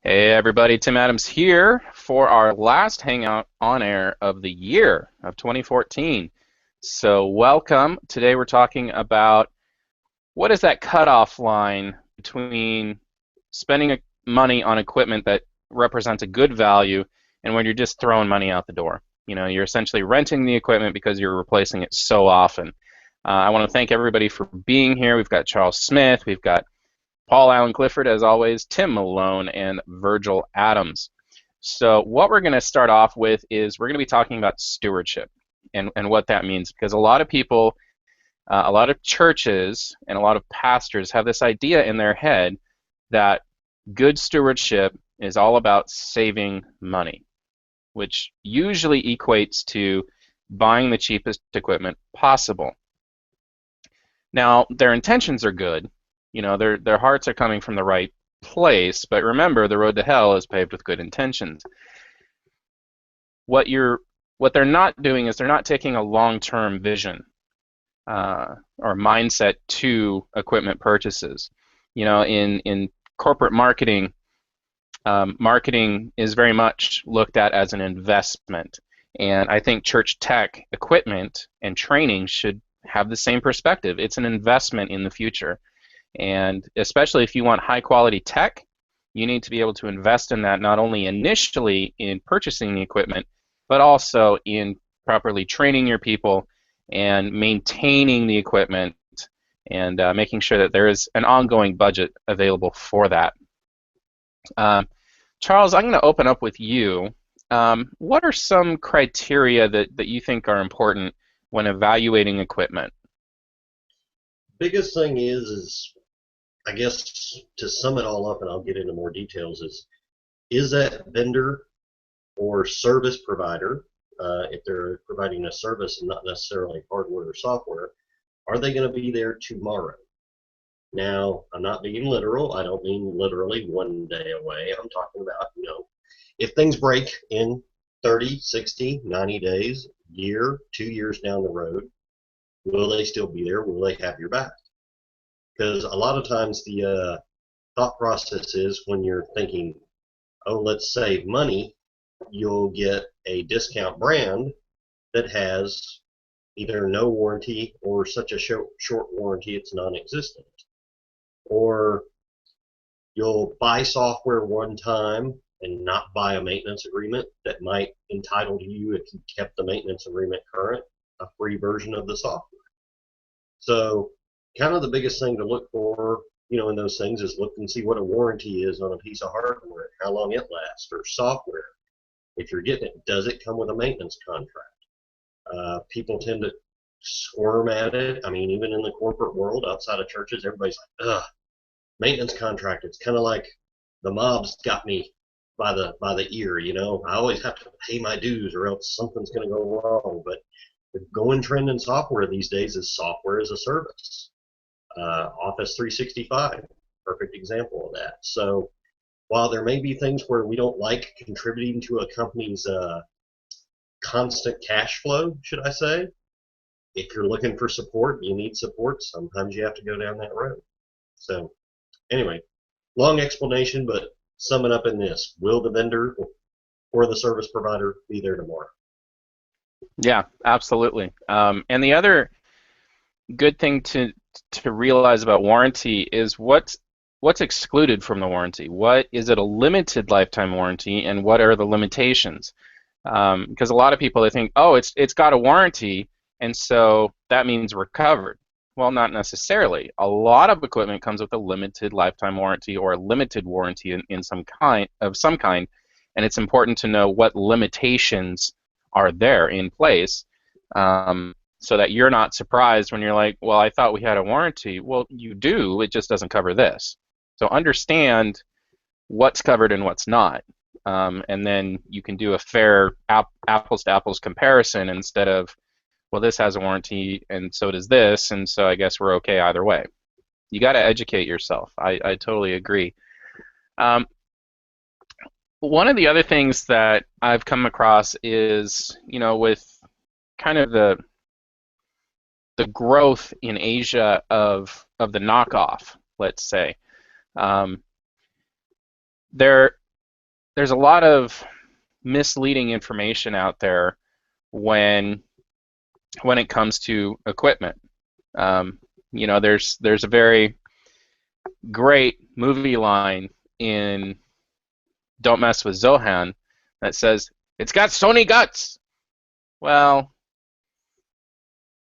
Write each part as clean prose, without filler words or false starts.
Hey everybody, Tim Adams here for our last Hangout on Air of the year of 2014. So welcome. Today we're talking about what is that cutoff line between spending money on equipment that represents a good value and when you're just throwing money out the door. You know, you're essentially renting the equipment because you're replacing it so often. I want to thank everybody for being here. We've got Charles Smith, we've got Paul Allen Clifford, as always, Tim Malone, and Virgil Adams. So what we're going to start off with is we're going to be talking about stewardship and what that means, because a lot of people, a lot of churches, and a lot of pastors have this idea in their head that good stewardship is all about saving money, which usually equates to buying the cheapest equipment possible. Now, their intentions are good. You know, their hearts are coming from the right place, but remember, the road to hell is paved with good intentions. What they're not doing is they're not taking a long-term vision or mindset to equipment purchases. You know, in corporate marketing, marketing is very much looked at as an investment, and I think church tech equipment and training should have the same perspective. It's an investment in the future. And especially if you want high quality tech, you need to be able to invest in that not only initially in purchasing the equipment, but also in properly training your people and maintaining the equipment and making sure that there is an ongoing budget available for that. Charles, I'm going to open up with you. What are some criteria that you think are important when evaluating equipment? Biggest thing is I guess to sum it all up, and I'll get into more details, is that vendor or service provider, if they're providing a service and not necessarily hardware or software, are they going to be there tomorrow? Now, I'm not being literal. I don't mean literally one day away. I'm talking about, if things break in 30, 60, 90 days, year, 2 years down the road, will they still be there? Will they have your back? Because a lot of times the thought process is when you're thinking, oh, let's save money, you'll get a discount brand that has either no warranty or such a short warranty it's non-existent. Or you'll buy software one time and not buy a maintenance agreement that might entitle you, if you kept the maintenance agreement current, a free version of the software. So kind of the biggest thing to look for, in those things is look and see what a warranty is on a piece of hardware, how long it lasts, or software. If you're getting it, does it come with a maintenance contract? People tend to squirm at it. I mean, even in the corporate world, outside of churches, everybody's like, ugh, maintenance contract. It's kind of like the mob's got me by the ear, I always have to pay my dues or else something's going to go wrong. But the going trend in software these days is software as a service. Office 365, perfect example of that. So while there may be things where we don't like contributing to a company's constant cash flow, should I say, if you're looking for support, you need support, sometimes you have to go down that road. So anyway, long explanation, but sum it up in this. Will the vendor or the service provider be there tomorrow? Yeah, absolutely. And the other good thing to realize about warranty is what's excluded from the warranty. What is it, a limited lifetime warranty, and what are the limitations? Because a lot of people, they think, oh, it's got a warranty, and so that means we're covered. Well, not necessarily. A lot of equipment comes with a limited lifetime warranty or a limited warranty in some kind, and it's important to know what limitations are there in place. So that you're not surprised when you're like, well, I thought we had a warranty. Well, you do, it just doesn't cover this. So understand what's covered and what's not. And then you can do a fair apples to apples comparison instead of, well, this has a warranty and so does this, and so I guess we're okay either way. You got to educate yourself. I totally agree. One of the other things that I've come across is, with kind of the growth in Asia of the knockoff, let's say. There there's a lot of misleading information out there when it comes to equipment. Um, there's a very great movie line in Don't Mess with Zohan that says, "It's got Sony guts." Well,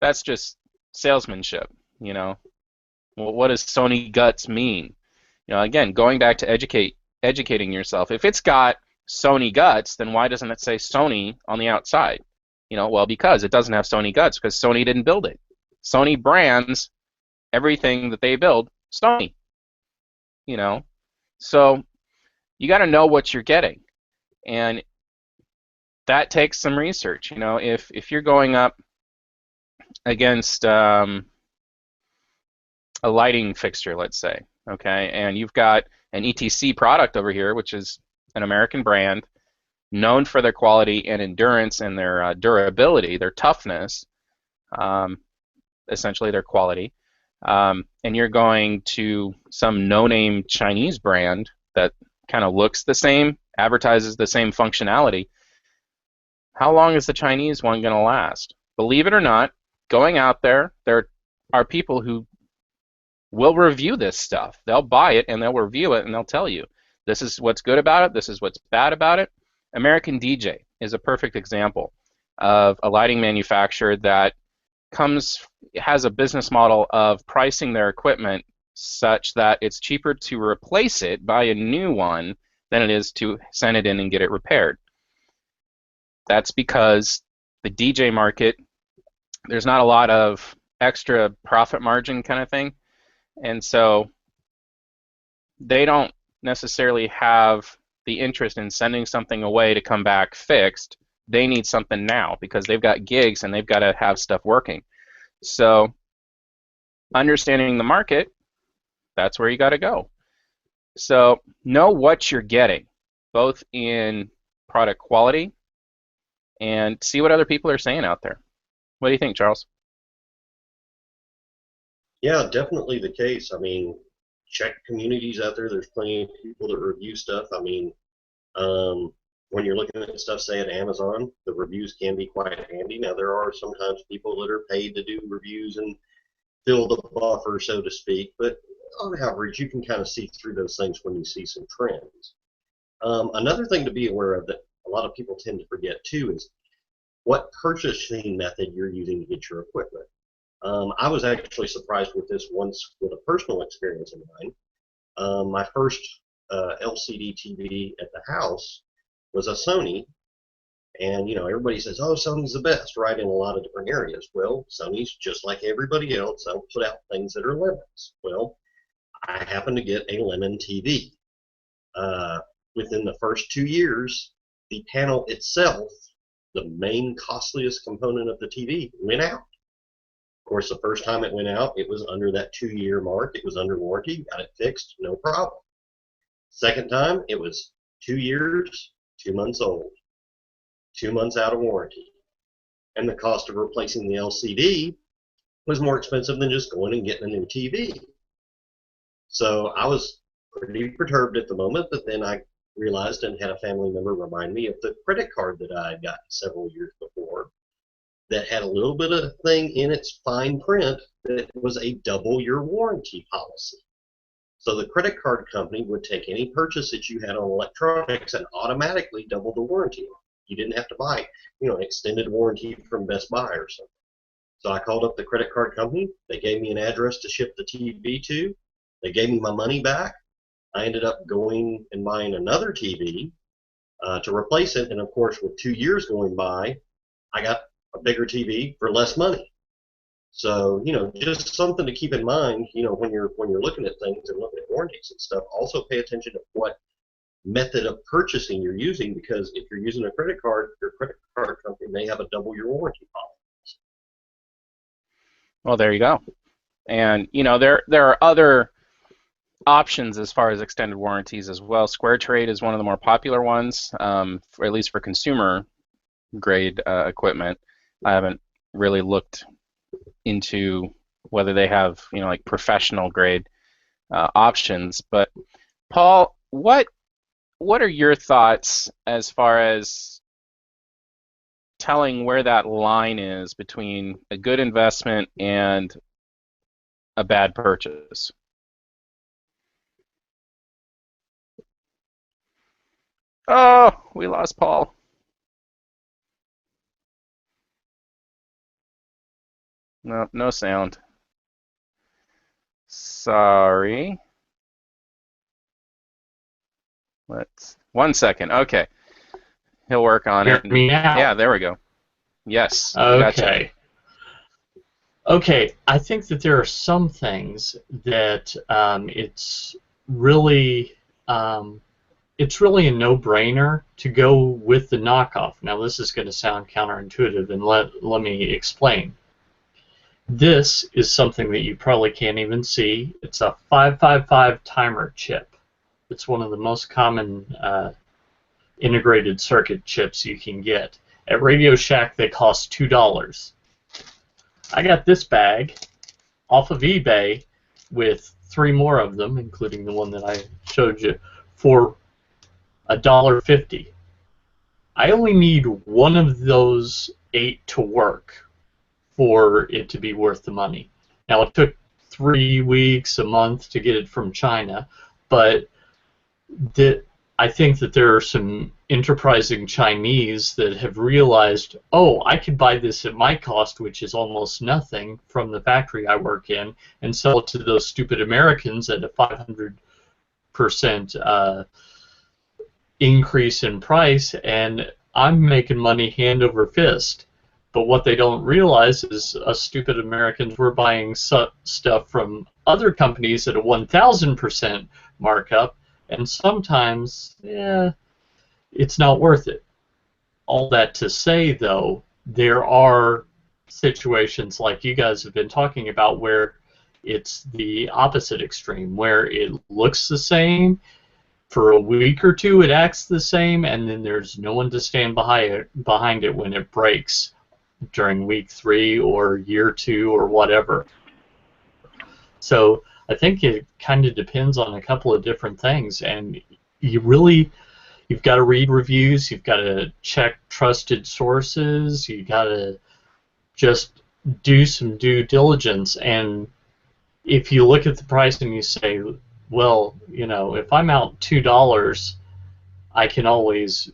that's just salesmanship, you know. Well, what does Sony guts mean? Again, going back to educating yourself. If it's got Sony guts, then why doesn't it say Sony on the outside? Well, because it doesn't have Sony guts, because Sony didn't build it. Sony brands everything that they build Sony, you know. So you got to know what you're getting, and that takes some research. If you're going up against a lighting fixture, let's say, okay, and you've got an ETC product over here, which is an American brand known for their quality and endurance and their durability, their toughness, essentially their quality, and you're going to some no-name Chinese brand that kind of looks the same, advertises the same functionality, how long is the Chinese one going to last? Believe it or not, going out there are people who will review this stuff. They'll buy it and they'll review it and they'll tell you, this is what's good about it, this is what's bad about it. American DJ is a perfect example of a lighting manufacturer that has a business model of pricing their equipment such that it's cheaper to replace it, buy a new one, than it is to send it in and get it repaired. That's because the DJ market, there's not a lot of extra profit margin kind of thing, and so they don't necessarily have the interest in sending something away to come back fixed. They need something now because they've got gigs and they've got to have stuff working. So understanding the market, that's where you got to go. So know what you're getting, both in product quality and see what other people are saying out there. What do you think, Charles? Yeah, definitely the case. I mean, check communities out there. There's plenty of people that review stuff. I mean, when you're looking at stuff, say at Amazon, the reviews can be quite handy. Now, there are sometimes people that are paid to do reviews and fill the buffer, so to speak, but on average, you can kind of see through those things when you see some trends. Another thing to be aware of that a lot of people tend to forget too is what purchasing method you're using to get your equipment. I was actually surprised with this once with a personal experience of mine. My first LCD TV at the house was a Sony, and everybody says, "Oh, Sony's the best," right? In a lot of different areas. Well, Sony's just like everybody else. They'll put out things that are lemons. Well, I happened to get a lemon TV. Within the first 2 years, the panel itself, the main costliest component of the TV, went out. Of course, the first time it went out, it was under that 2-year mark. It was under warranty. Got it fixed, no problem. Second time, it was 2 years, 2 months old, 2 months out of warranty. And the cost of replacing the LCD was more expensive than just going and getting a new TV. So I was pretty perturbed at the moment, but then I realized and had a family member remind me of the credit card that I had gotten several years before that had a little bit of thing in its fine print that was a double-year warranty policy. So the credit card company would take any purchase that you had on electronics and automatically double the warranty. You didn't have to buy, an extended warranty from Best Buy or something. So I called up the credit card company. They gave me an address to ship the TV to. They gave me my money back. I ended up going and buying another TV to replace it. And of course, with 2 years going by, I got a bigger TV for less money. So, just something to keep in mind, when you're looking at things and looking at warranties and stuff. Also pay attention to what method of purchasing you're using, because if you're using a credit card, your credit card company may have a double your warranty policy. Well, there you go. And there are other options as far as extended warranties as well. Square Trade is one of the more popular ones, at least for consumer grade equipment. I haven't really looked into whether they have like professional grade options. But Paul, what what are your thoughts as far as telling where that line is between a good investment and a bad purchase? Oh, we lost Paul. No, no sound. Sorry. Let's 1 second. Okay, he'll work on it. Hear And me now? yeah, there we go. Yes, we got you. Okay. Okay, I think that there are some things that um, it's really a no-brainer to go with the knockoff. Now, this is going to sound counterintuitive, and let me explain. This is something that you probably can't even see. It's a 555 timer chip. It's one of the most common integrated circuit chips you can get. At Radio Shack, they cost $2. I got this bag off of eBay with 3 more of them, including the one that I showed you, for $1.50. I only need one of those 8 to work for it to be worth the money. Now, it took 3 weeks, a month to get it from China, but I think that there are some enterprising Chinese that have realized, oh, I could buy this at my cost, which is almost nothing, from the factory I work in, and sell it to those stupid Americans at a 500% increase in price, and I'm making money hand over fist. But what they don't realize is us stupid Americans were buying stuff from other companies at a 1,000% markup, and sometimes, yeah, it's not worth it. All that to say, though, there are situations like you guys have been talking about where it's the opposite extreme, where it looks the same, for a week or two it acts the same, and then there's no one to stand behind it when it breaks during week 3 or year 2 or whatever. So I think it kind of depends on a couple of different things, and you've got to read reviews, you've got to check trusted sources, you've got to just do some due diligence. And if you look at the price and you say, well, if I'm out $2, I can always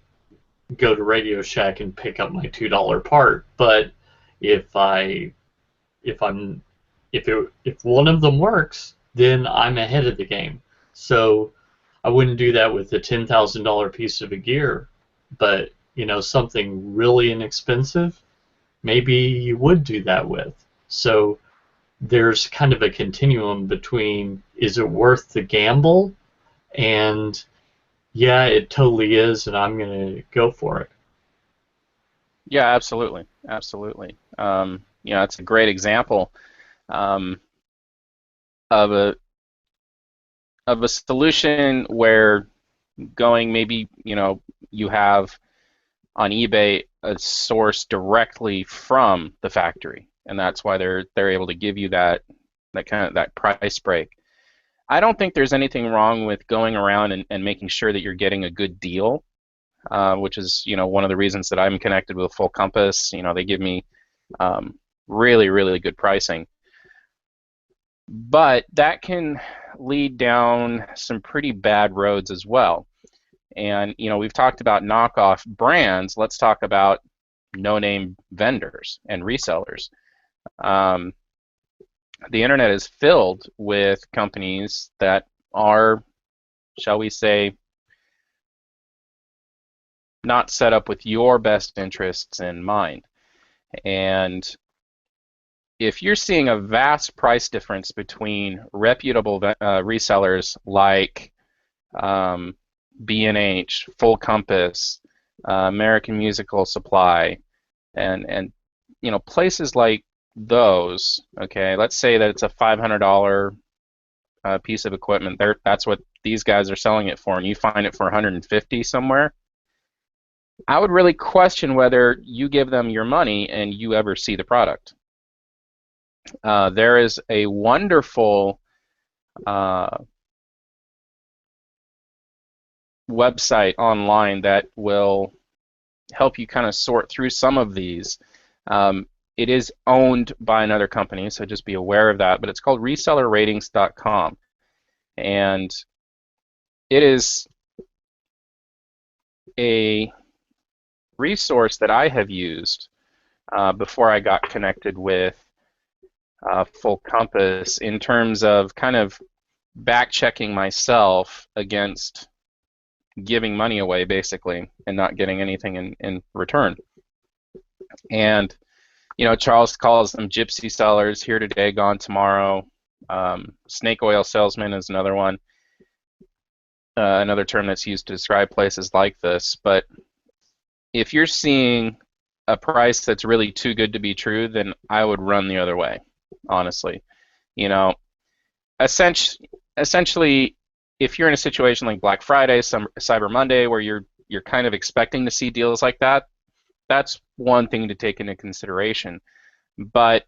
go to Radio Shack and pick up my $2 part. But if one of them works, then I'm ahead of the game. So I wouldn't do that with a $10,000 piece of a gear, but something really inexpensive, maybe you would do that with. So there's kind of a continuum between, is it worth the gamble, and yeah, it totally is, and I'm going to go for it. Yeah, absolutely, absolutely. It's a great example um, of a solution where going maybe you have on eBay a source directly from the factory, and that's why they're able to give you that price break. I don't think there's anything wrong with going around and making sure that you're getting a good deal, which is one of the reasons that I'm connected with Full Compass. They give me really, really good pricing. But that can lead down some pretty bad roads as well. And we've talked about knockoff brands. Let's talk about no-name vendors and resellers. The internet is filled with companies that are, shall we say, not set up with your best interests in mind. And if you're seeing a vast price difference between reputable resellers like B&H, Full Compass, American Musical Supply, and places like those, okay, let's say that it's a $500 piece of equipment. That's what these guys are selling it for, and you find it for $150 somewhere. I would really question whether you give them your money and you ever see the product. There is a wonderful website online that will help you kind of sort through some of these. It is owned by another company, so just be aware of that, but it's called resellerratings.com. And it is a resource that I have used before I got connected with Full Compass in terms of kind of back-checking myself against giving money away, basically, and not getting anything in return. And, you know, Charles calls them gypsy sellers, here today, gone tomorrow. Snake oil salesman is another one, another term that's used to describe places like this. But if you're seeing a price that's really too good to be true, then I would run the other way, honestly. You know, essentially, if you're in a situation like Black Friday, Cyber Monday, where you're kind of expecting to see deals like that, that's one thing to take into consideration. But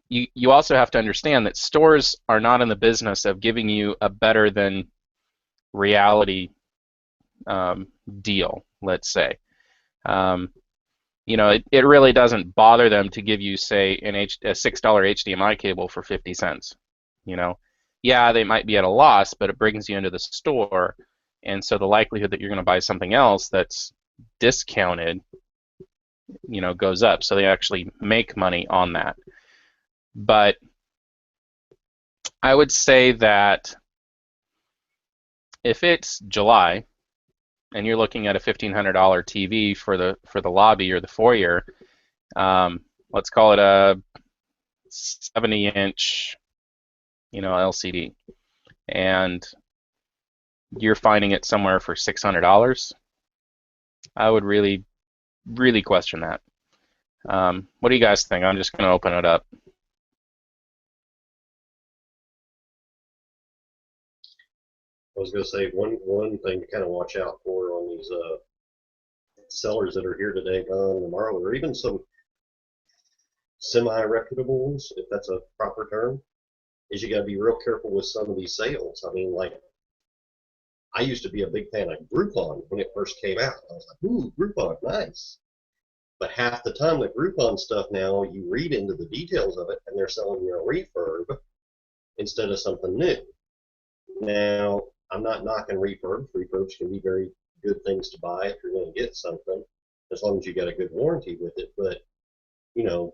you also have to understand that stores are not in the business of giving you a better than reality deal, let's say. You know, it really doesn't bother them to give you, say, a $6 HDMI cable for 50 cents. You know, yeah, they might be at a loss, but it brings you into the store, and so the likelihood that you're going to buy something else that's discounted, you know, goes up. So they actually make money on that. But I would say that if it's July and you're looking at a $1,500 TV for the lobby or the foyer, let's call it a 70-inch, you know, LCD, and you're finding it somewhere for $600, I would really, really question that. What do you guys think? I'm just going to open it up. I was going to say one thing to kind of watch out for on these sellers that are here today, gone tomorrow, or even some semi-reputable ones, if that's a proper term, is you got to be real careful with some of these sales. I mean, like, I used to be a big fan of Groupon when it first came out. I was like, ooh, Groupon, nice. But half the time, the Groupon stuff now, you read into the details of it, and they're selling you a refurb instead of something new. Now, I'm not knocking refurbs. Refurbs can be very good things to buy if you're going to get something, as long as you got a good warranty with it. But, you know,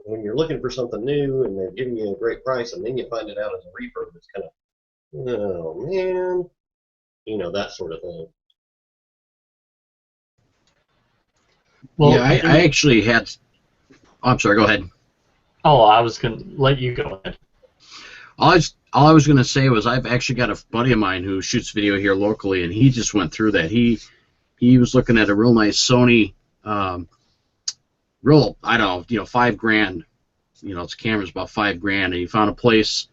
when you're looking for something new and they're giving you a great price, and then you find it out as a refurb, it's kind of, oh man, you know, that sort of thing. Well, yeah, I actually had. Oh, I'm sorry. Go ahead. Oh, I was gonna let you go ahead. All I was gonna say was I've actually got a buddy of mine who shoots video here locally, and he just went through that. He was looking at a real nice Sony, real, I don't know, you know, $5,000. You know, its camera's about $5,000, and he found a place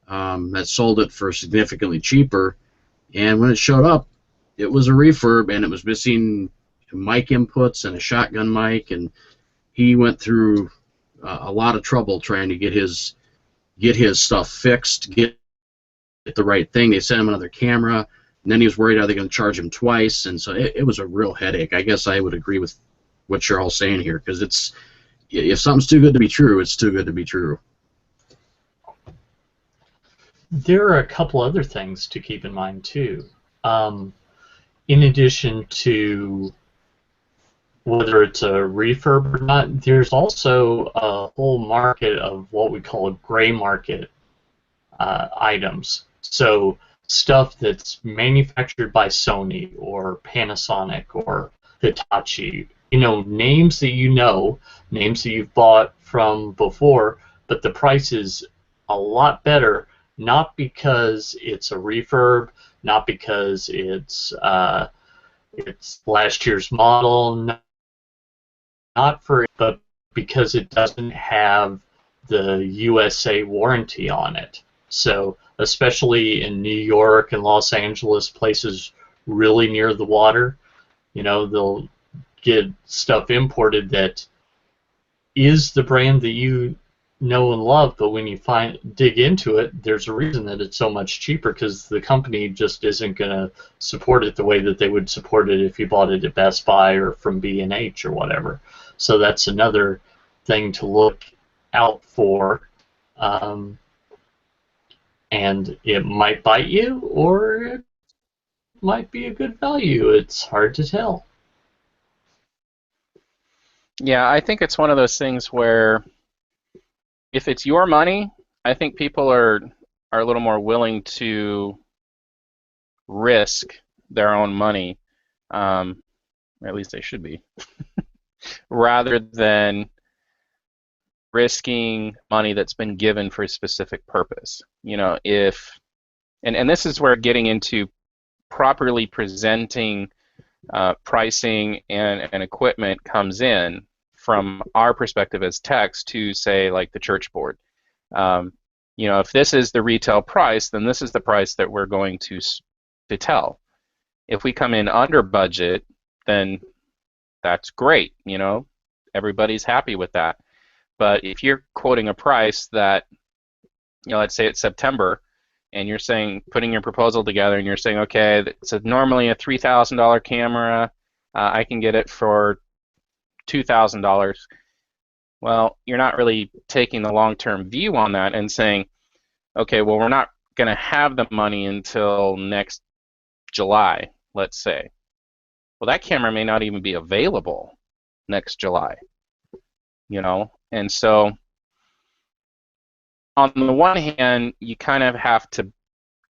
that sold it for significantly cheaper. And when it showed up, it was a refurb, and it was missing mic inputs and a shotgun mic, and he went through a lot of trouble trying to get his stuff fixed, get the right thing. They sent him another camera, and then he was worried, are they going to charge him twice? And so it was a real headache. I guess I would agree with what you're all saying here, because it's, if something's too good to be true, it's too good to be true. There are a couple other things to keep in mind too. In addition to whether it's a refurb or not, there's also a whole market of what we call gray market items. So stuff that's manufactured by Sony or Panasonic or Hitachi. You know, names that you've bought from before, but the price is a lot better, not because it's a refurb, not because it's last year's model, but because it doesn't have the USA warranty on it. So especially in New York and Los Angeles, places really near the water, you know, they'll get stuff imported that is the brand that you know and love, but when you dig into it, there's a reason that it's so much cheaper, because the company just isn't going to support it the way that they would support it if you bought it at Best Buy or from B&H or whatever. So that's another thing to look out for. And it might bite you, or it might be a good value. It's hard to tell. Yeah, I think it's one of those things where if it's your money, I think people are a little more willing to risk their own money, or at least they should be, rather than risking money that's been given for a specific purpose. You know, and this is where getting into properly presenting pricing and equipment comes in from our perspective as techs to, say, like the church board. You know, if this is the retail price, then this is the price that we're going to tell. If we come in under budget, then that's great. You know, everybody's happy with that. But if you're quoting a price that, you know, let's say it's September, and you're saying, putting your proposal together, and you're saying, okay, it's normally a $3,000 camera, I can get it for $2,000. Well, you're not really taking the long-term view on that and saying, okay, well, we're not going to have the money until next July, let's say. Well, that camera may not even be available next July, you know? And so on the one hand, you kind of have to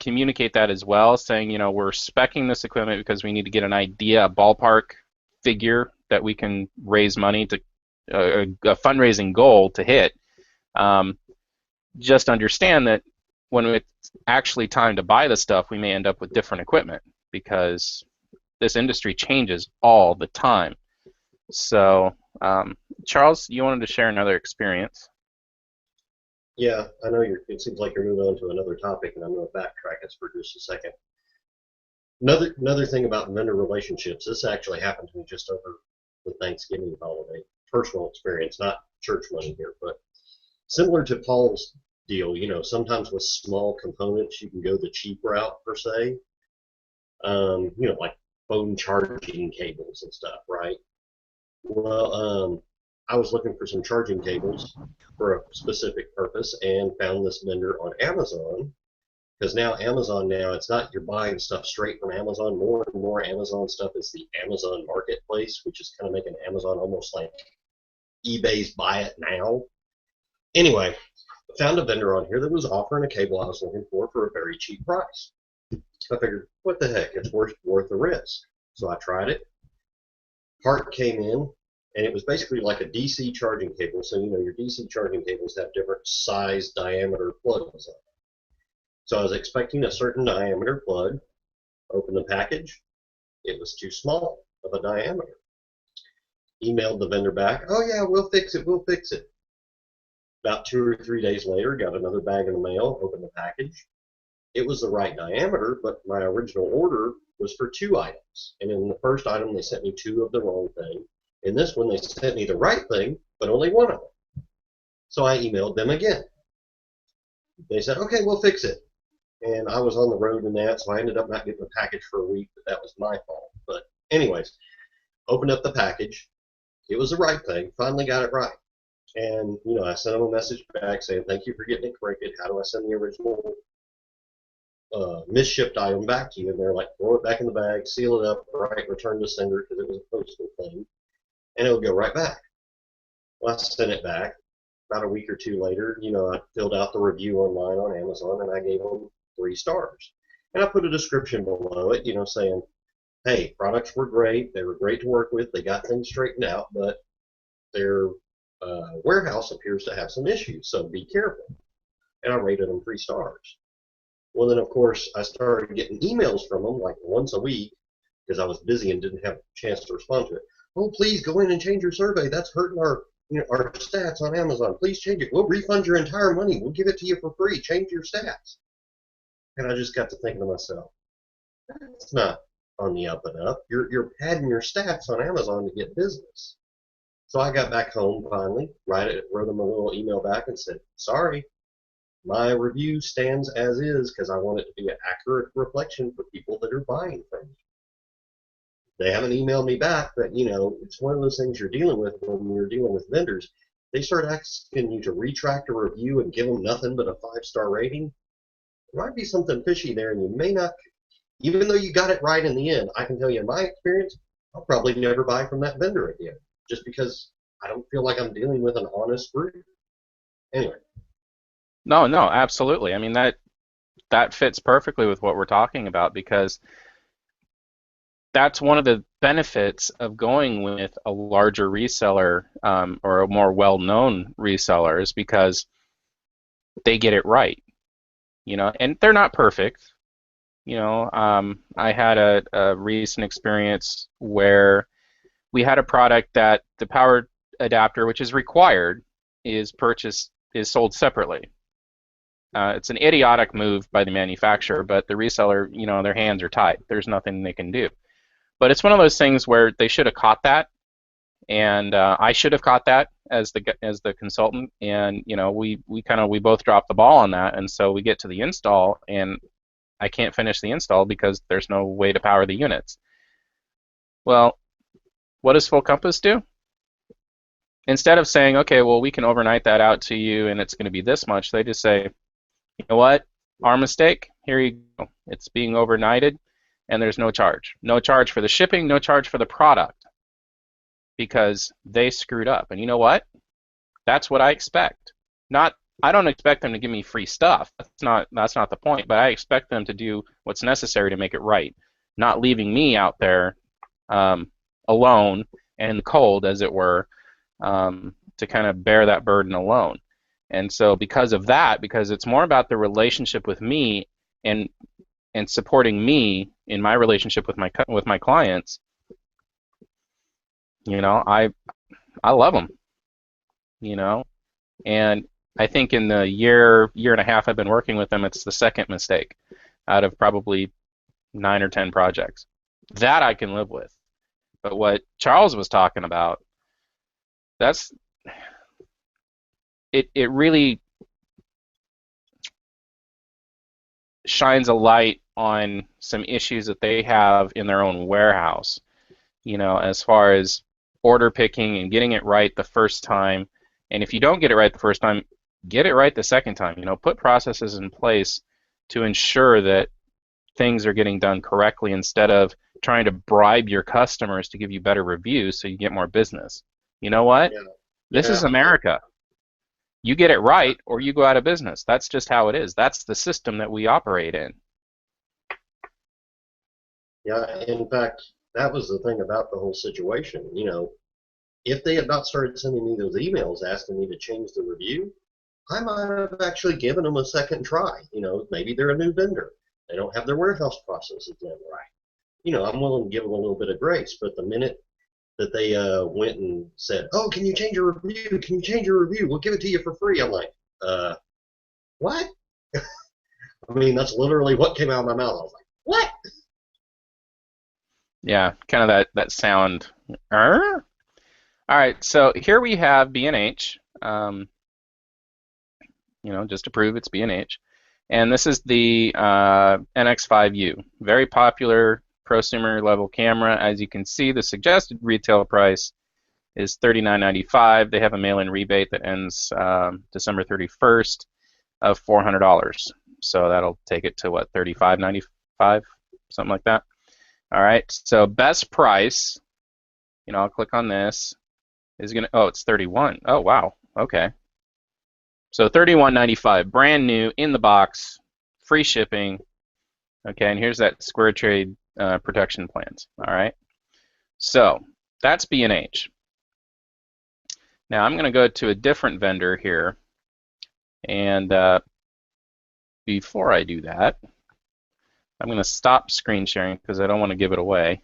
communicate that as well, saying, you know, we're speccing this equipment because we need to get an idea, a ballpark figure that we can raise money to, a fundraising goal to hit. Just understand that when it's actually time to buy the stuff, we may end up with different equipment because this industry changes all the time. So, Charles, you wanted to share another experience. Yeah, I know it seems like you're moving on to another topic, and I'm going to backtrack us for just a second. Another thing about vendor relationships, this actually happened to me just over the Thanksgiving holiday. Personal experience, not church money here, but similar to Paul's deal, you know, sometimes with small components, you can go the cheap route per se. You know, like phone charging cables and stuff, right? Well, I was looking for some charging cables for a specific purpose and found this vendor on Amazon, because now Amazon, now it's not you're buying stuff straight from Amazon. More and more Amazon stuff is the Amazon marketplace, which is kind of making Amazon almost like eBay's buy it now. Anyway, found a vendor on here that was offering a cable I was looking for a very cheap price. I figured, what the heck, it's worth the risk. So I tried it. Part came in, and it was basically like a DC charging cable. So, you know, your DC charging cables have different size diameter plugs on them. So I was expecting a certain diameter plug. Open the package. It was too small of a diameter. Emailed the vendor back, oh yeah, we'll fix it, we'll fix it. About 2 or 3 days later, got another bag in the mail, opened the package. It was the right diameter, but my original order was for 2 items. And in the first item, they sent me 2 of the wrong thing. In this one, they sent me the right thing, but only 1 of them. So I emailed them again. They said, okay, we'll fix it. And I was on the road and that, so I ended up not getting the package for a week, but that was my fault. But anyways, opened up the package. It was the right thing. Finally got it right. And, you know, I sent them a message back saying, thank you for getting it corrected. How do I send the original misshipped item back to you? And they're like, throw it back in the bag, seal it up, right, return to sender, because it was a postal thing, and it'll go right back. Well, I sent it back. About a week or 2 later, you know, I filled out the review online on Amazon, and I gave them 3 stars. And I put a description below it, you know, saying, hey, products were great. They were great to work with. They got things straightened out, but their warehouse appears to have some issues, so be careful. And I rated them 3 stars. Well, then, of course, I started getting emails from them like once a week because I was busy and didn't have a chance to respond to it. Oh, please go in and change your survey. That's hurting our stats on Amazon. Please change it. We'll refund your entire money. We'll give it to you for free. Change your stats. And I just got to thinking to myself, it's not on the up and up. You're padding your stats on Amazon to get business. So I got back home finally, wrote them a little email back and said, sorry, my review stands as is because I want it to be an accurate reflection for people that are buying from me. They haven't emailed me back, but it's one of those things you're dealing with when you're dealing with vendors. They start asking you to retract a review and give them nothing but a 5-star rating. There might be something fishy there, and you may not, even though you got it right in the end. I can tell you in my experience, I'll probably never buy from that vendor again, just because I don't feel like I'm dealing with an honest group. Anyway. No, no, absolutely. I mean, that fits perfectly with what we're talking about, because that's one of the benefits of going with a larger reseller, or a more well-known reseller, is because they get it right, and they're not perfect. I had a recent experience where we had a product that the power adapter, which is required, is sold separately. It's an idiotic move by the manufacturer, but the reseller, their hands are tied. There's nothing they can do. But it's one of those things where they should have caught that, and I should have caught that as the consultant, and we both dropped the ball on that, and so we get to the install, and I can't finish the install because there's no way to power the units. Well, what does Full Compass do? Instead of saying, okay, well, we can overnight that out to you and it's going to be this much, they just say, you know what, our mistake, here you go. It's being overnighted, and there's no charge. No charge for the shipping, no charge for the product, because they screwed up. And you know what? That's what I expect. I don't expect them to give me free stuff. That's not the point. But I expect them to do what's necessary to make it right, not leaving me out there alone and in the cold, as it were, to kind of bear that burden alone. And so because of that, because it's more about the relationship with me and supporting me in my relationship with my clients, I love them, and I think in the year and a half I've been working with them, it's the second mistake out of probably 9 or 10 projects. That I can live with. But what Charles was talking about, it really shines a light on some issues that they have in their own warehouse, as far as order picking and getting it right the first time. And if you don't get it right the first time, get it right the second time. Put processes in place to ensure that things are getting done correctly, instead of trying to bribe your customers to give you better reviews so you get more business. You know what? Yeah. This is America. You get it right or you go out of business. That's just how it is. That's the system that we operate in. Yeah, in fact, that was the thing about the whole situation. If they had not started sending me those emails asking me to change the review, I might have actually given them a second try. Maybe they're a new vendor. They don't have their warehouse processes done right. I'm willing to give them a little bit of grace, but the minute that they went and said, oh, can you change your review? Can you change your review? We'll give it to you for free. I'm like, what? I mean, that's literally what came out of my mouth. I was like, what? Yeah, kind of that sound. All right, so here we have B&H. Just to prove it's B&H. And this is the NX5U, very popular prosumer level camera. As you can see, the suggested retail price is $39.95. They have a mail-in rebate that ends December 31st of $400. So that'll take it to what, $35.95, something like that. All right. So best price, I'll click on this. Is gonna, oh, it's 31. Oh wow. Okay. So $31.95, brand new, in the box, free shipping. Okay, and here's that Square Trade protection plans. All right. So that's B&H. Now I'm going to go to a different vendor here, and before I do that, I'm going to stop screen sharing because I don't want to give it away.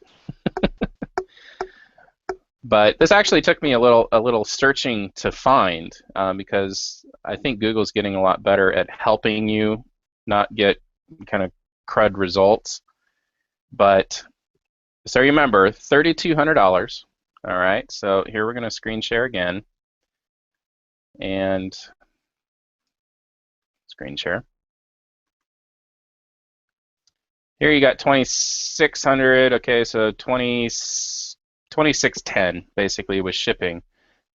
But this actually took me a little searching to find, because I think Google's getting a lot better at helping you not get kind of crud results. But so remember, $3,200 All right, so here we're going to screen share again and screen share. Here you got 2600, okay, so 2610 basically was shipping,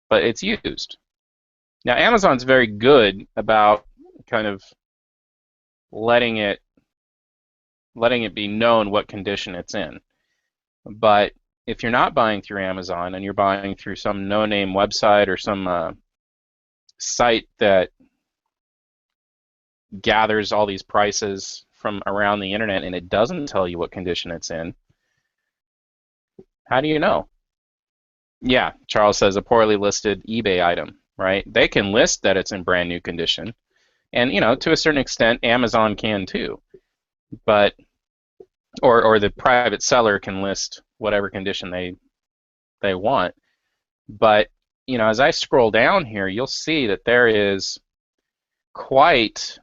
but it's used. Now Amazon's very good about kind of letting it be known what condition it's in. But if you're not buying through Amazon and you're buying through some no-name website or some site that gathers all these prices from around the internet and it doesn't tell you what condition it's in, how do you know? Yeah, Charles says a poorly listed eBay item, right? They can list that it's in brand new condition, and to a certain extent Amazon can too, but or the private seller can list whatever condition they want. But as I scroll down here, you'll see that there is quite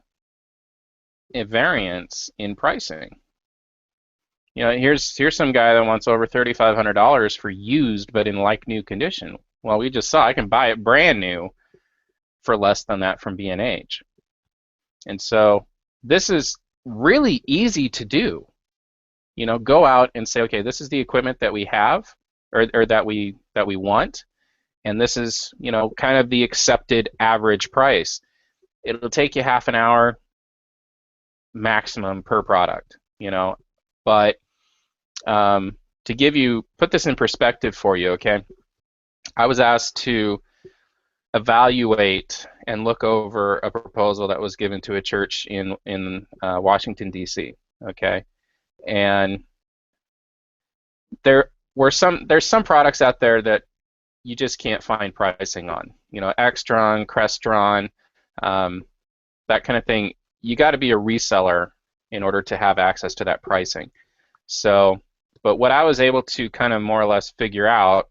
a variance in pricing. Here's some guy that wants over $3,500 for used but in like new condition. Well, we just saw I can buy it brand new for less than that from B&H. And so this is really easy to do. Go out and say, okay, this is the equipment that we have or that we want, and this is kind of the accepted average price. It'll take you half an hour maximum per product, but to put this in perspective for you, okay, I was asked to evaluate and look over a proposal that was given to a church in Washington, D.C., okay, and there's some products out there that you just can't find pricing on. Extron, Crestron, that kind of thing. You got to be a reseller in order to have access to that pricing. So, but what I was able to kind of more or less figure out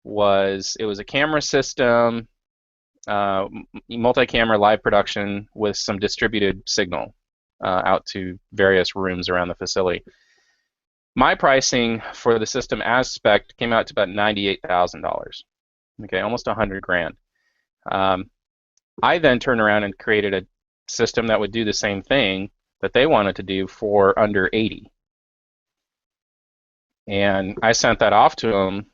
was it was a camera system, multi-camera live production with some distributed signal out to various rooms around the facility. My pricing for the system as spec came out to about $98,000. Okay, almost $100,000. I then turned around and created a system that would do the same thing that they wanted to do for under $80,000. And I sent that off to them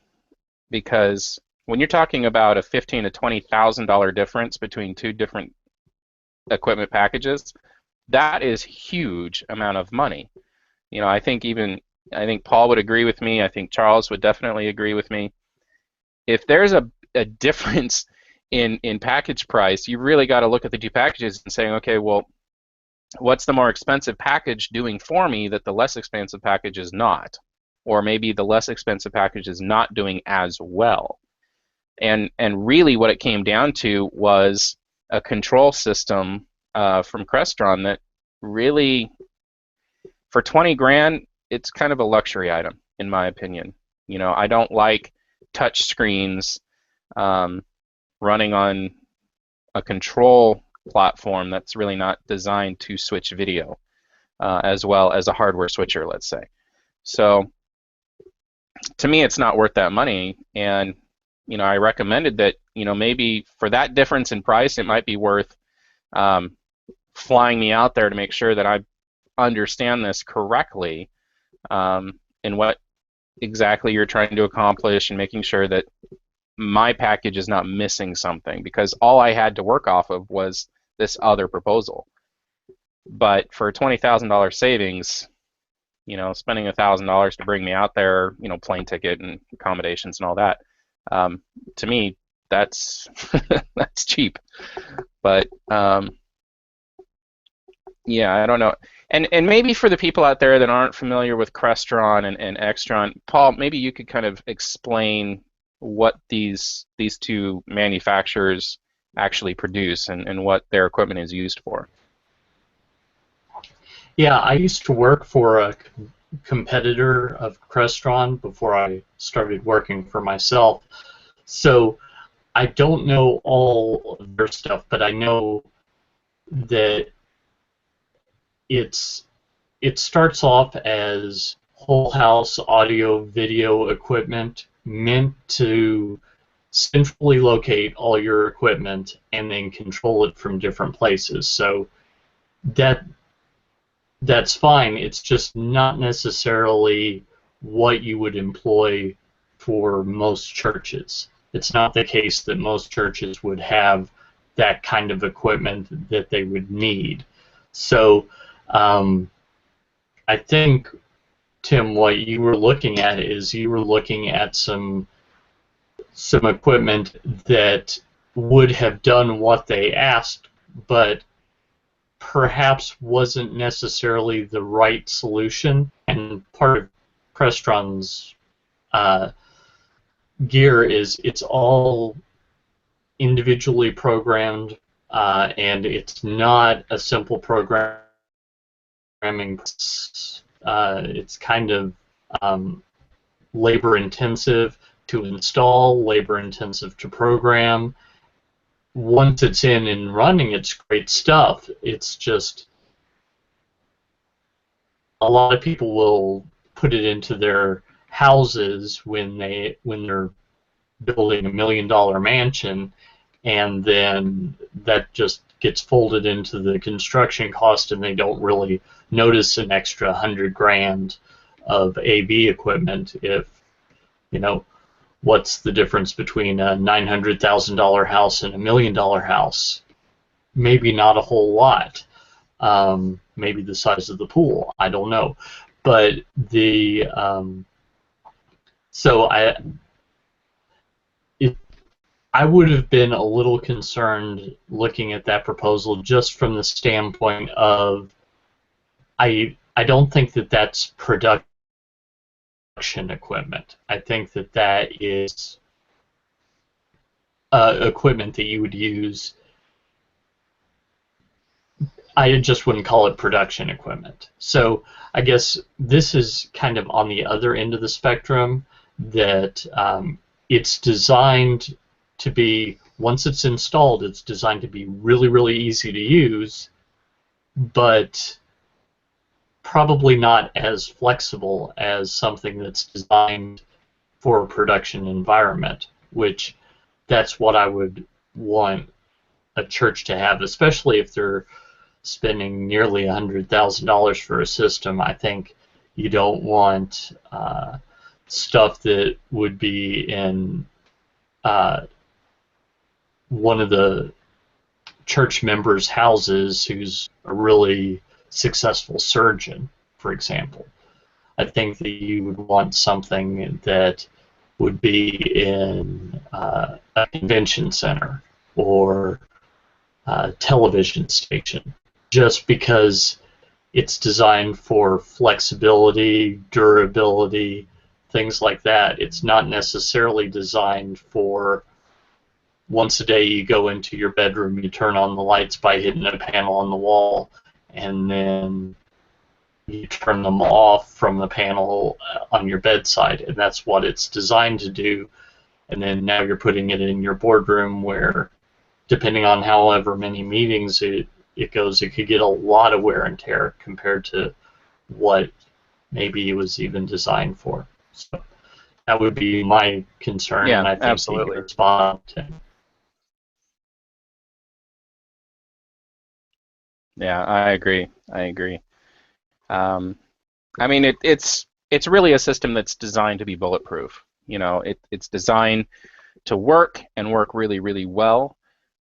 because when you're talking about a $15,000 to $20,000 difference between two different equipment packages, that is huge amount of money. I think Paul would agree with me. I think Charles would definitely agree with me. If there's a difference in package price, you really got to look at the two packages and saying, okay, well, what's the more expensive package doing for me that the less expensive package is not? Or maybe the less expensive package is not doing as well. And really what it came down to was a control system from Crestron that really, for $20,000, it's kind of a luxury item, in my opinion. I don't like touch screens running on a control platform that's really not designed to switch video as well as a hardware switcher, let's say. So to me, it's not worth that money, and I recommended that maybe for that difference in price, it might be worth flying me out there to make sure that I understand this correctly and what exactly you're trying to accomplish, and making sure that my package is not missing something, because all I had to work off of was this other proposal. But for $20,000 savings, spending $1,000 to bring me out there, plane ticket and accommodations and all that, to me, that's that's cheap. But yeah, I don't know. And maybe for the people out there that aren't familiar with Crestron and Extron, Paul, maybe you could kind of explain what these two manufacturers actually produce and what their equipment is used for. Yeah, I used to work for a competitor of Crestron before I started working for myself. So I don't know all of their stuff, but I know that it starts off as whole house audio video equipment, meant to centrally locate all your equipment and then control it from different places. So that's fine. It's just not necessarily what you would employ for most churches. It's not the case that most churches would have that kind of equipment that they would need. So I think, Tim, what you were looking at is you were looking at some equipment that would have done what they asked, but perhaps wasn't necessarily the right solution. And part of Crestron's gear is it's all individually programmed, and it's not a simple programming. It's kind of labor intensive to install, labor intensive to program. Once it's in and running, it's great stuff. It's just a lot of people will put it into their houses when they're building $1 million mansion, and then that just gets folded into the construction cost, and they don't really notice an extra 100 grand of AV equipment. If what's the difference between a $900,000 house and a $1 million house? Maybe not a whole lot. Maybe the size of the pool. I don't know. But I would have been a little concerned looking at that proposal just from the standpoint of I don't think that that's production equipment. I think that that is equipment that you would use. I just wouldn't call it production equipment. So I guess this is kind of on the other end of the spectrum, that it's designed to be, once it's installed, it's designed to be really, really easy to use, but probably not as flexible as something that's designed for a production environment, which that's what I would want a church to have, especially if they're spending nearly $100,000 for a system. I think you don't want stuff that would be in one of the church members' houses who's a really successful surgeon, for example. I think that you would want something that would be in a convention center or a television station, just because it's designed for flexibility, durability, things like that. It's not necessarily designed for once a day you go into your bedroom, you turn on the lights by hitting a panel on the wall, and then you turn them off from the panel on your bedside, and that's what it's designed to do. And then now you're putting it in your boardroom where, depending on however many meetings it goes, it could get a lot of wear and tear compared to what maybe it was even designed for. So that would be my concern, Yeah, and I think absolutely. the response. Yeah, I agree. I mean, it's really a system that's designed to be bulletproof. It's designed to work and work really, really well.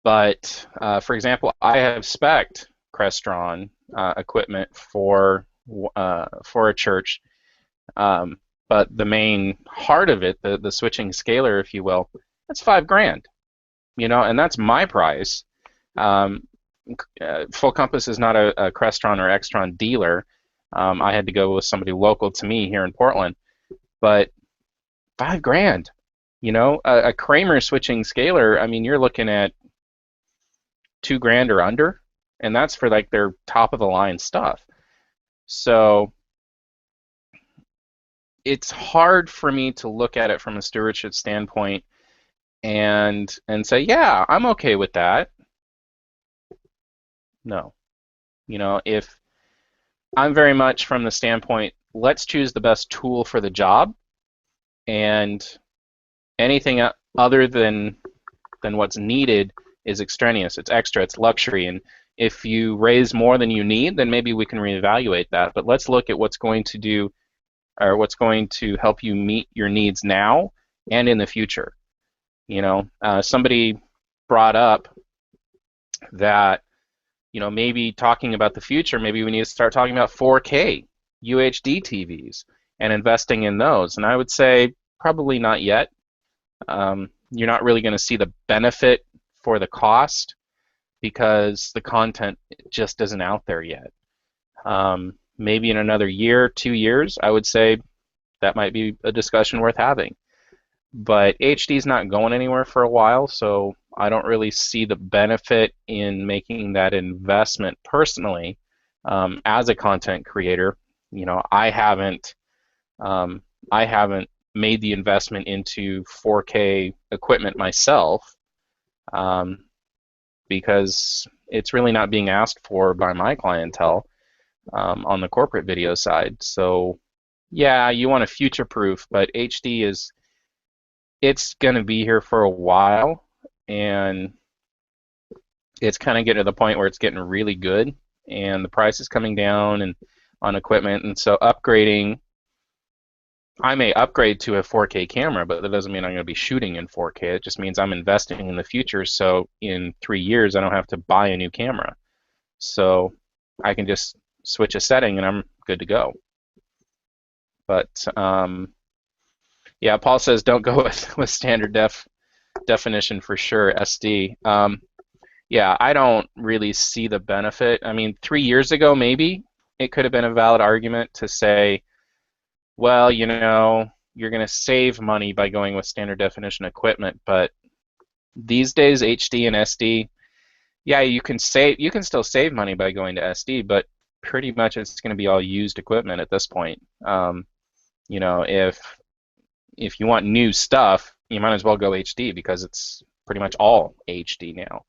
But for example, I have spec'd Crestron equipment for a church, but the main heart of it, the switching scaler, if you will, that's $5,000. And that's my price. Full Compass is not a Crestron or Extron dealer. I had to go with somebody local to me here in Portland, but $5,000. A Kramer switching scaler. I mean, you're looking at $2,000 or under, and that's for like their top of the line stuff. So it's hard for me to look at it from a stewardship standpoint and say, yeah, I'm okay with that. No. If I'm very much from the standpoint, let's choose the best tool for the job, and Anything other than what's needed is extraneous. It's extra. It's luxury. And if you raise more than you need, then maybe we can reevaluate that. But let's look at what's going to do, or what's going to help you meet your needs now and in the future. You know, somebody brought up that, you know, maybe talking about the future, maybe we need to start talking about 4K UHD TVs and investing in those. And I would say probably not yet. You're not really going to see the benefit for the cost because the content just isn't out there yet. Maybe in another year, 2 years, I would say that might be a discussion worth having. But HD is not going anywhere for a while, so I don't really see the benefit in making that investment personally. As a content creator, you know, I haven't made the investment into 4K equipment myself because it's really not being asked for by my clientele on the corporate video side. So yeah, you want to future-proof, but HD it's going to be here for a while, and it's kind of getting to the point where it's getting really good, and the price is coming down and on equipment, and so upgrading, I may upgrade to a 4K camera, but that doesn't mean I'm going to be shooting in 4K. It just means I'm investing in the future, so in 3 years I don't have to buy a new camera. So I can just switch a setting and I'm good to go. But yeah, Paul says don't go with standard definition for sure, SD. Yeah, I don't really see the benefit. I mean, 3 years ago maybe it could have been a valid argument to say, well, you know, you're going to save money by going with standard definition equipment, but these days HD and SD, yeah, you can still save money by going to SD, but pretty much it's going to be all used equipment at this point. You know, if you want new stuff, you might as well go HD because it's pretty much all HD now.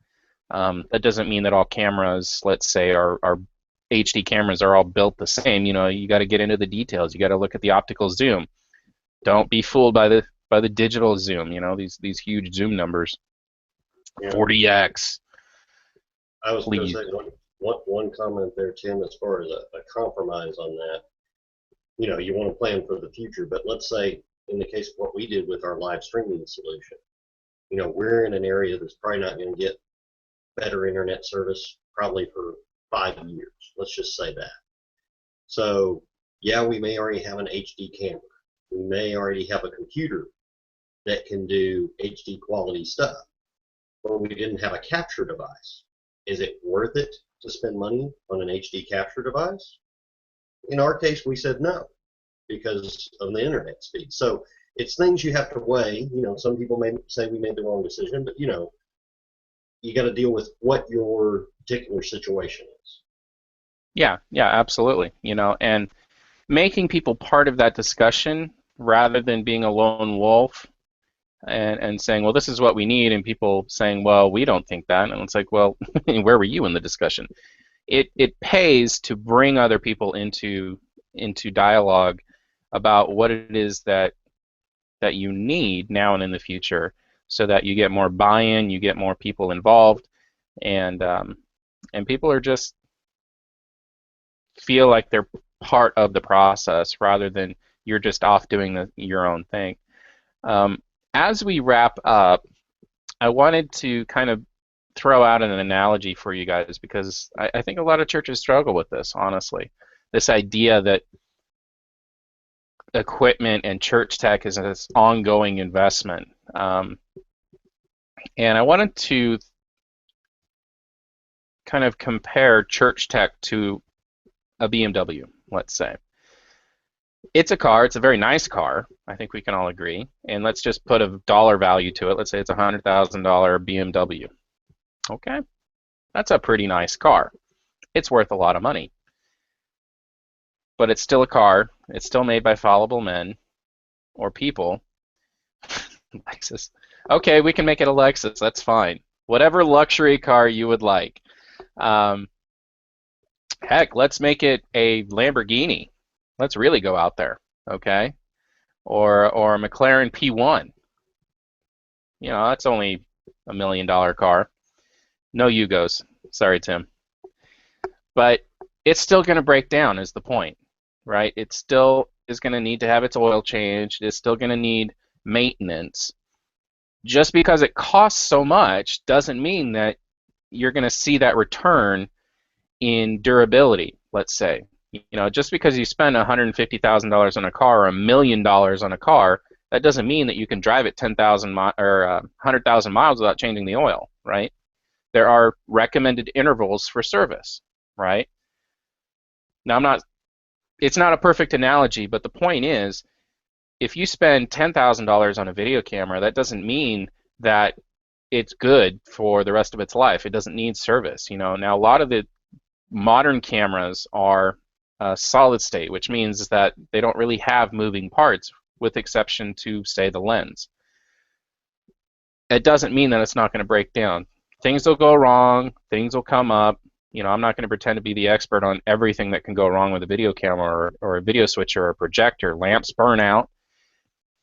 That doesn't mean that all cameras, let's say, are HD cameras are all built the same. You know, you got to get into the details. You got to look at the optical zoom. Don't be fooled by the digital zoom. You know, these huge zoom numbers, Yeah. 40x. I was going to Please. say one comment there, Tim, as far as a compromise on that. You know, you want to plan for the future, but let's say in the case of what we did with our live streaming solution, you know, we're in an area that's probably not going to get better internet service probably for 5 years. Let's just say that. So, yeah, we may already have an HD camera. We may already have a computer that can do HD quality stuff, but we didn't have a capture device. Is it worth it to spend money on an HD capture device? In our case, we said no because of the internet speed. So it's things you have to weigh. You know, some people may say we made the wrong decision, but, you know, you got to deal with what your particular situation is. Yeah, absolutely. You know, and making people part of that discussion rather than being a lone wolf and saying, well, this is what we need, and people saying, well, we don't think that, and it's like, well, where were you in the discussion? It pays to bring other people into dialogue about what it is that you need now and in the future, so that you get more buy-in, you get more people involved, and people are just feel like they're part of the process rather than you're just off doing your own thing. As we wrap up, I wanted to kind of throw out an analogy for you guys because I think a lot of churches struggle with this, honestly. This idea that equipment and church tech is this ongoing investment. And I wanted to kind of compare church tech to a BMW, let's say. It's a car. It's a very nice car. I think we can all agree. And let's just put a dollar value to it. Let's say it's a $100,000 BMW. Okay, that's a pretty nice car. It's worth a lot of money. But it's still a car. It's still made by fallible men or people. Lexus. Okay, we can make it a Lexus. That's fine. Whatever luxury car you would like. Heck, let's make it a Lamborghini. Let's really go out there, okay? Or a McLaren P1. That's only $1 million car. No Yugos. Sorry, Tim. But it's still going to break down is the point, right? It still is going to need to have its oil changed. It's still going to need maintenance. Just because it costs so much doesn't mean that you're going to see that return in durability, let's say. Just because you spend $150,000 on a car or $1 million on a car, that doesn't mean that you can drive it 10,000 or 100,000 miles without changing the oil, right? There are recommended intervals for service, right? Now, it's not a perfect analogy, but the point is, if you spend $10,000 on a video camera, that doesn't mean that it's good for the rest of its life. It doesn't need service. Now, a lot of the modern cameras are solid state, which means that they don't really have moving parts, with exception to, say, the lens. It doesn't mean that it's not going to break down. Things will go wrong. Things will come up. I'm not going to pretend to be the expert on everything that can go wrong with a video camera or a video switcher or a projector. Lamps burn out.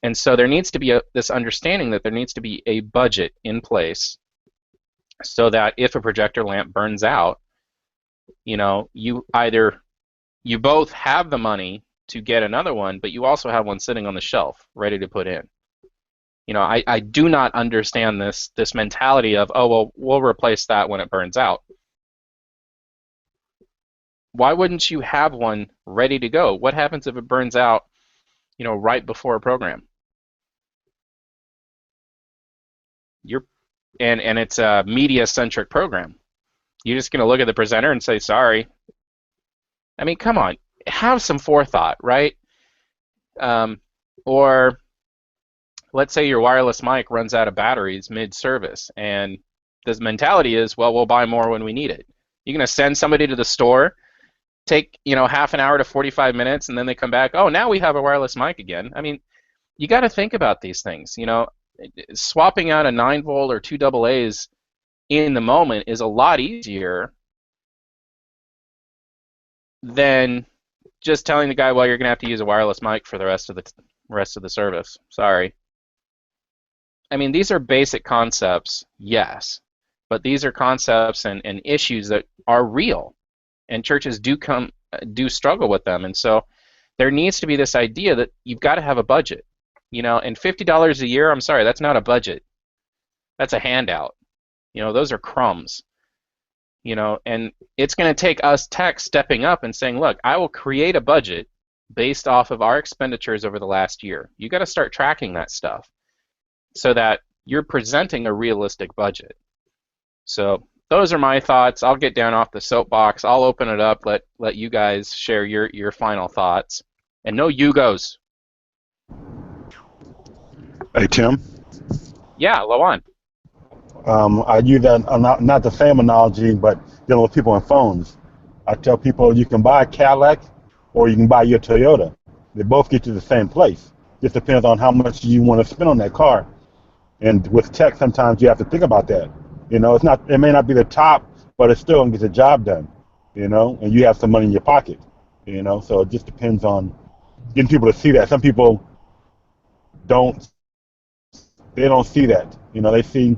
And so there needs to be this understanding that there needs to be a budget in place so that if a projector lamp burns out, you both have the money to get another one, but you also have one sitting on the shelf ready to put in. I do not understand this mentality of, oh, well, we'll replace that when it burns out. Why wouldn't you have one ready to go? What happens if it burns out, right before a program? And it's a media-centric program. You're just going to look at the presenter and say, sorry. I mean, come on. Have some forethought, right? Or let's say your wireless mic runs out of batteries mid-service, and the mentality is, well, we'll buy more when we need it. You're going to send somebody to the store, take half an hour to 45 minutes, and then they come back, oh, now we have a wireless mic again. I mean, you got to think about these things. Swapping out a 9-volt or 2 AA's in the moment is a lot easier than just telling the guy, well, you're going to have to use a wireless mic for the rest of the service. Sorry. I mean, these are basic concepts, yes, but these are concepts and issues that are real, and churches do struggle with them. And so there needs to be this idea that you've got to have a budget. And $50 a year, I'm sorry, that's not a budget. That's a handout. Those are crumbs. And it's going to take us techs stepping up and saying, look, I will create a budget based off of our expenditures over the last year. You got to start tracking that stuff so that you're presenting a realistic budget. So those are my thoughts. I'll get down off the soapbox. I'll open it up, let you guys share your final thoughts. And no Yugos. Hey, Tim. Yeah, Lawan. I use that, not the same analogy, but dealing with people on phones. I tell people you can buy a Cadillac or you can buy your Toyota. They both get you the same place. Just depends on how much you want to spend on that car. And with tech, sometimes you have to think about that. It may not be the top, but it's still going to get the job done, and you have some money in your pocket, so it just depends on getting people to see that. Some people don't see that. They see,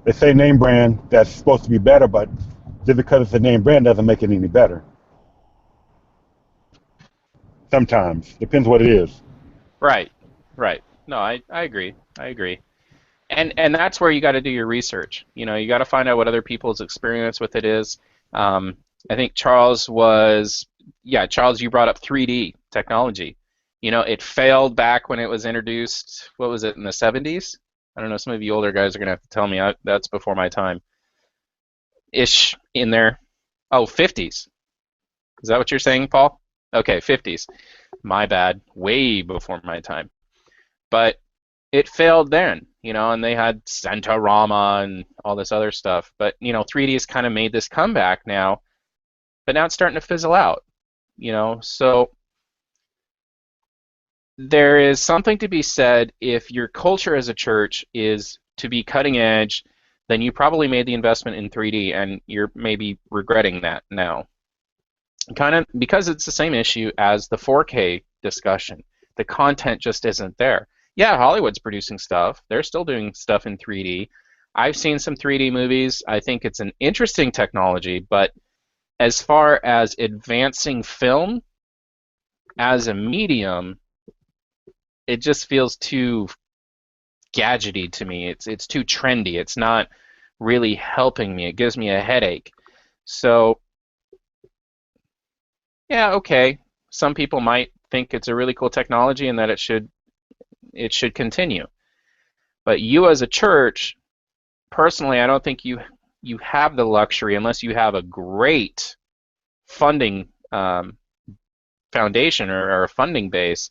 they say name brand that's supposed to be better, but just because it's a name brand doesn't make it any better. Sometimes. Depends what it is. Right. No, I agree. And that's where you got to do your research. You got to find out what other people's experience with it is. I think Charles, you brought up 3D technology. It failed back when it was introduced. What was it, in the 70s? I don't know. Some of you older guys are going to have to tell me. That's before my time. Ish in there. Oh, 50s. Is that what you're saying, Paul? Okay, 50s. My bad. Way before my time. But it failed then, and they had Centorama and all this other stuff. But, 3D has kind of made this comeback now, but now it's starting to fizzle out, So there is something to be said if your culture as a church is to be cutting edge, then you probably made the investment in 3D and you're maybe regretting that now. Kind of because it's the same issue as the 4K discussion. The content just isn't there. Yeah, Hollywood's producing stuff. They're still doing stuff in 3D. I've seen some 3D movies. I think it's an interesting technology, but as far as advancing film as a medium, it just feels too gadgety to me. It's too trendy. It's not really helping me. It gives me a headache. So, yeah, okay. Some people might think it's a really cool technology and that it should continue. But you as a church, personally, I don't think you have the luxury unless you have a great funding foundation or a funding base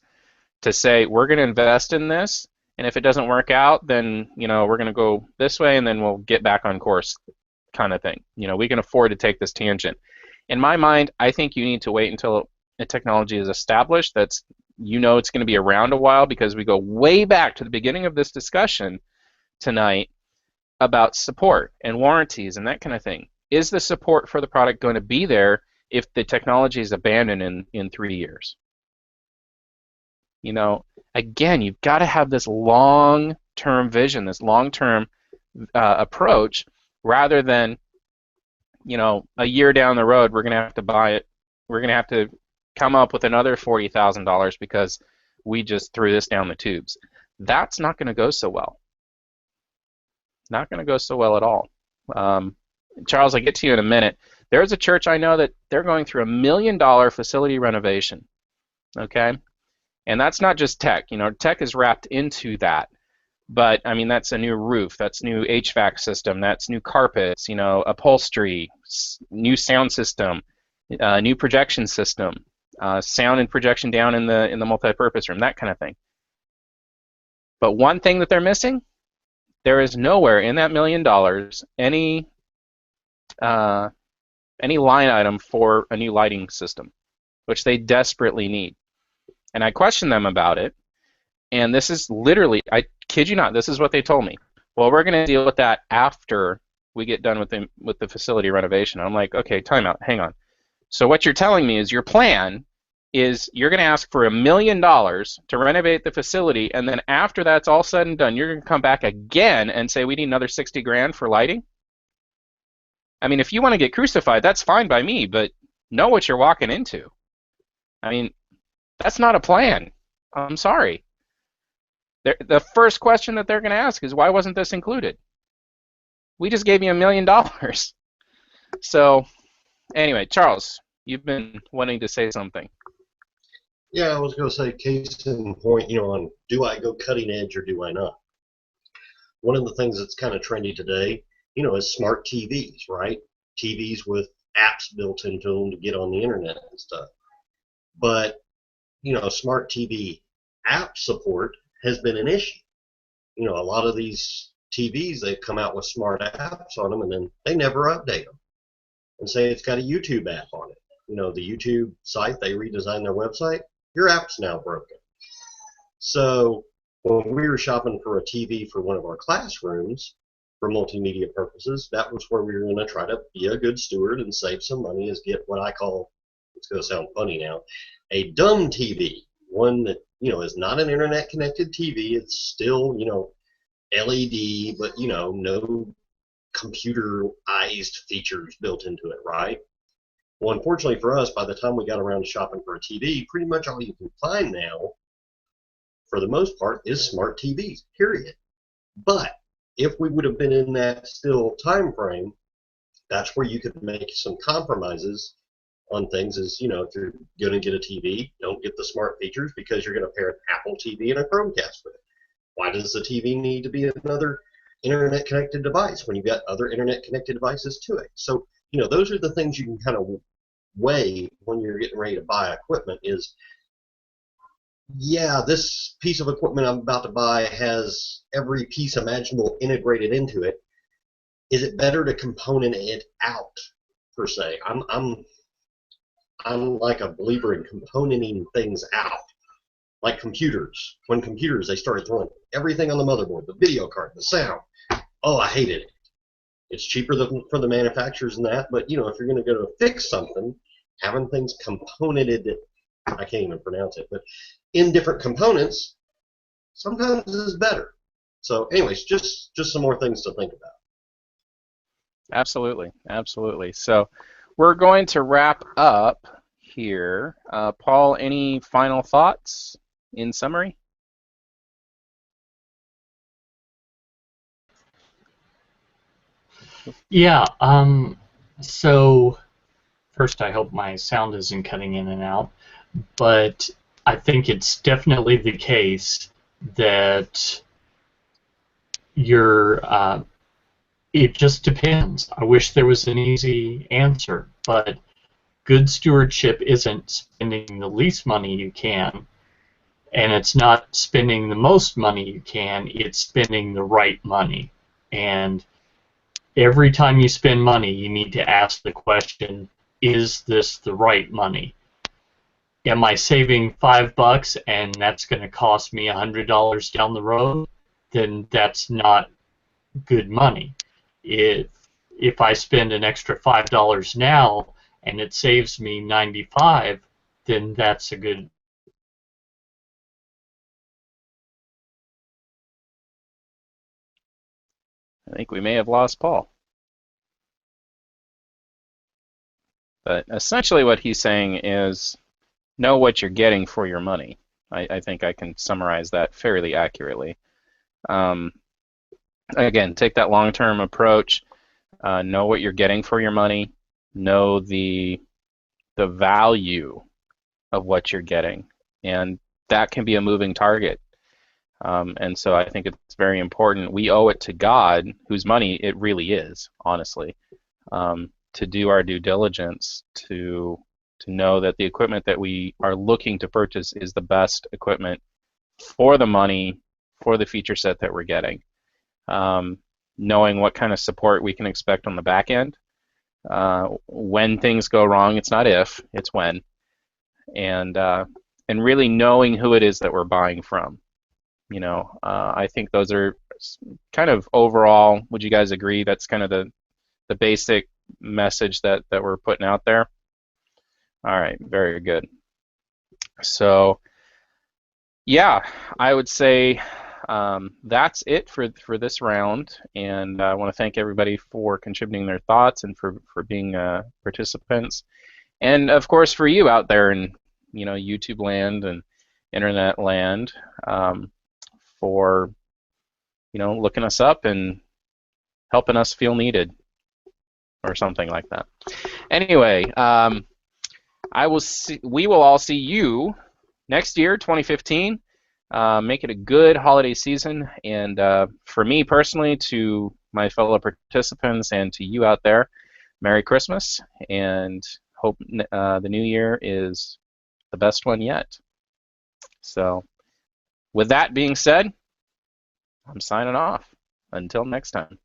to say we're going to invest in this, and if it doesn't work out, then we're going to go this way, and then we'll get back on course, kind of thing. We can afford to take this tangent. In my mind, I think you need to wait until a technology is established that's it's going to be around a while, because we go way back to the beginning of this discussion tonight about support and warranties and that kind of thing. Is the support for the product going to be there if the technology is abandoned in 3 years? Again, you've got to have this long-term vision, this long-term approach, rather than, a year down the road, we're going to have to buy it. We're going to have to come up with another $40,000 because we just threw this down the tubes. That's not going to go so well. Not going to go so well at all. Charles, I'll get to you in a minute. There's a church I know that they're going through $1 million facility renovation. Okay? And that's not just tech. Tech is wrapped into that. But, I mean, that's a new roof. That's new HVAC system. That's new carpets, upholstery, new sound system, new projection system, sound and projection down in the multi-purpose room, that kind of thing. But one thing that they're missing, there is nowhere in that $1 million any line item for a new lighting system, which they desperately need. And I questioned them about it, and this is literally, I kid you not, this is what they told me. Well, we're going to deal with that after we get done with the facility renovation. I'm like, okay, time out, hang on. So what you're telling me is your plan is you're going to ask for $1 million to renovate the facility, and then after that's all said and done, you're going to come back again and say we need another 60 grand for lighting? I mean, if you want to get crucified, that's fine by me, but know what you're walking into. I mean, that's not a plan. I'm sorry. The first question that they're going to ask is, why wasn't this included? We just gave you $1 million. So, anyway, Charles, you've been wanting to say something. Yeah, I was going to say, case in point, on do I go cutting edge or do I not? One of the things that's kind of trendy today, is smart TVs, right? TVs with apps built into them to get on the internet and stuff. But, smart TV app support has been an issue. A lot of these TVs, they come out with smart apps on them, and then they never update them. And say it's got a YouTube app on it. The YouTube site, they redesigned their website, your app's now broken. So when we were shopping for a TV for one of our classrooms for multimedia purposes, that was where we were going to try to be a good steward and save some money, is get what I call, it's going to sound funny now, a dumb TV. One that, is not an internet connected TV. It's still, LED, but, no computerized features built into it, right? Well, unfortunately for us, by the time we got around to shopping for a TV, pretty much all you can find now, for the most part, is smart TVs, period. But if we would have been in that still time frame, that's where you could make some compromises on things. Is, if you're going to get a TV, don't get the smart features, because you're going to pair an Apple TV and a Chromecast with it. Why does the TV need to be another internet connected device when you've got other internet connected devices to it? So, those are the things you can kind of weigh when you're getting ready to buy equipment. Is, yeah, this piece of equipment I'm about to buy has every piece imaginable integrated into it. Is it better to component it out, per se? I'm like a believer in componenting things out. Like computers. When computers, they started throwing everything on the motherboard, the video card, the sound. Oh, I hated it. It's cheaper for the manufacturers than that, but, if you're going to go to fix something, having things componented, I can't even pronounce it, but in different components sometimes it's better. So, anyways, just some more things to think about. Absolutely, absolutely. So we're going to wrap up here. Paul, any final thoughts in summary? Yeah. So first, I hope my sound isn't cutting in and out, but I think it's definitely the case that it just depends. I wish there was an easy answer, but good stewardship isn't spending the least money you can, and it's not spending the most money you can, it's spending the right money. And every time you spend money, you need to ask the question, is this the right money? Am I saving $5 and that's going to cost me $100 down the road? Then that's not good money. If I spend an extra $5 now and it saves me 95, then that's a good. I think we may have lost Paul. But essentially what he's saying is know what you're getting for your money. I think I can summarize that fairly accurately. Again, take that long-term approach. Know what you're getting for your money. Know the value of what you're getting. And that can be a moving target. And so I think it's very important. We owe it to God, whose money it really is, honestly, to do our due diligence to know that the equipment that we are looking to purchase is the best equipment for the money, for the feature set that we're getting. Knowing what kind of support we can expect on the back end. When things go wrong, it's not if, it's when. And really knowing who it is that we're buying from. You know, I think those are kind of overall, would you guys agree that's kind of the basic message that we're putting out there? All right, very good. So, yeah, I would say that's it for this round, and I want to thank everybody for contributing their thoughts and for being participants, and of course for you out there in YouTube land and internet land, for looking us up and helping us feel needed or something like that. Anyway, we will all see you next year, 2015. Make it a good holiday season, and for me personally, to my fellow participants and to you out there, Merry Christmas, and hope the new year is the best one yet. So, with that being said, I'm signing off. Until next time.